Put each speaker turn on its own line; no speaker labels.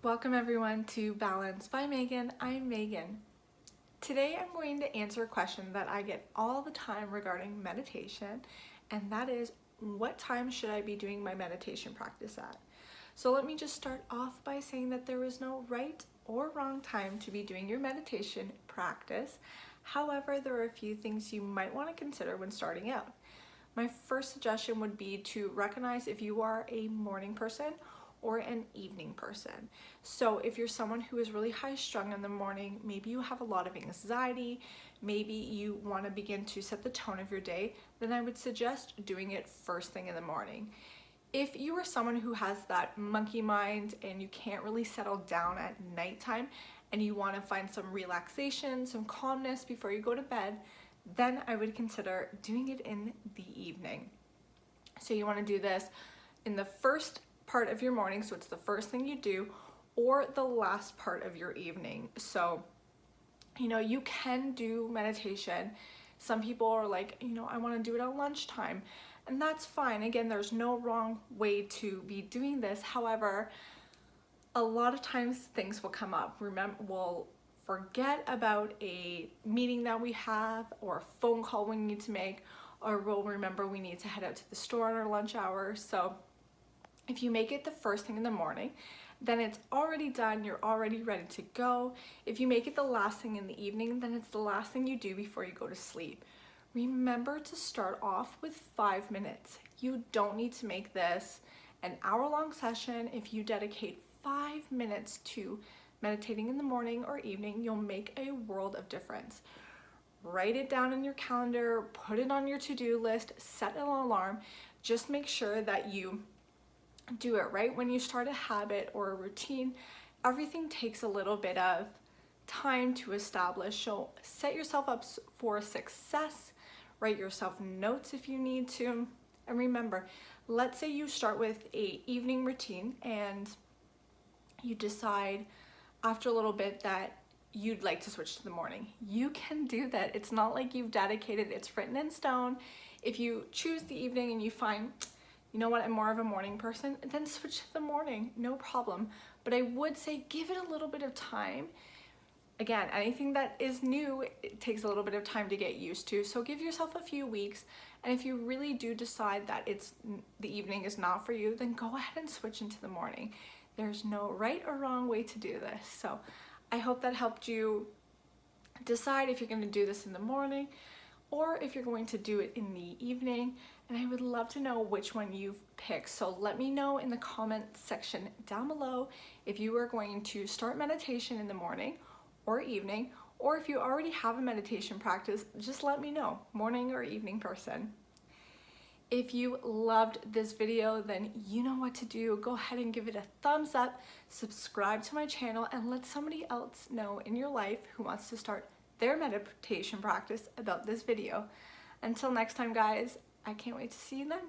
Welcome everyone to Balance by Megan. I'm Megan. Today I'm going to answer a question that I get all the time regarding meditation, and that is, what time should I be doing my meditation practice at? So let me just start off by saying that there is no right or wrong time to be doing your meditation practice. However, there are a few things you might want to consider when starting out. My first suggestion would be to recognize if you are a morning person or an evening person. So if you're someone who is really high strung in the morning, maybe you have a lot of anxiety, maybe you want to begin to set the tone of your day, then I would suggest doing it first thing in the morning. If you are someone who has that monkey mind and you can't really settle down at nighttime and you want to find some relaxation, some calmness before you go to bed, then I would consider doing it in the evening. So you want to do this in the first part of your morning, so it's the first thing you do, or the last part of your evening. So, you can do meditation. Some people are like, I want to do it at lunchtime, and that's fine. Again, there's no wrong way to be doing this. However, a lot of times things will come up. We'll forget about a meeting that we have or a phone call we need to make, or we'll remember we need to head out to the store on our lunch hour. So if you make it the first thing in the morning, then it's already done, you're already ready to go. If you make it the last thing in the evening, then it's the last thing you do before you go to sleep. Remember to start off with 5 minutes. You don't need to make this an hour-long session. If you dedicate 5 minutes to meditating in the morning or evening, you'll make a world of difference. Write it down in your calendar, put it on your to-do list, set an alarm. Just make sure that you do it right when you start a habit or a routine. Everything takes a little bit of time to establish, so set yourself up for success. Write yourself notes if you need to. And remember, let's say you start with an evening routine and you decide after a little bit that you'd like to switch to the morning. You can do that. It's not like you've dedicated, it's written in stone. If you choose the evening and you find, you know what, I'm more of a morning person, then switch to the morning, no problem. But I would say give it a little bit of time. Again, anything that is new, it takes a little bit of time to get used to. So give yourself a few weeks. And if you really do decide that the evening is not for you, then go ahead and switch into the morning. There's no right or wrong way to do this. So I hope that helped you decide if you're going to do this in the morning or if you're going to do it in the evening. And I would love to know which one you've picked. So let me know in the comment section down below if you are going to start meditation in the morning or evening, or if you already have a meditation practice, just let me know, morning or evening person. If you loved this video, then you know what to do. Go ahead and give it a thumbs up, subscribe to my channel, and let somebody else know in your life who wants to start their meditation practice about this video. Until next time, guys, I can't wait to see you then.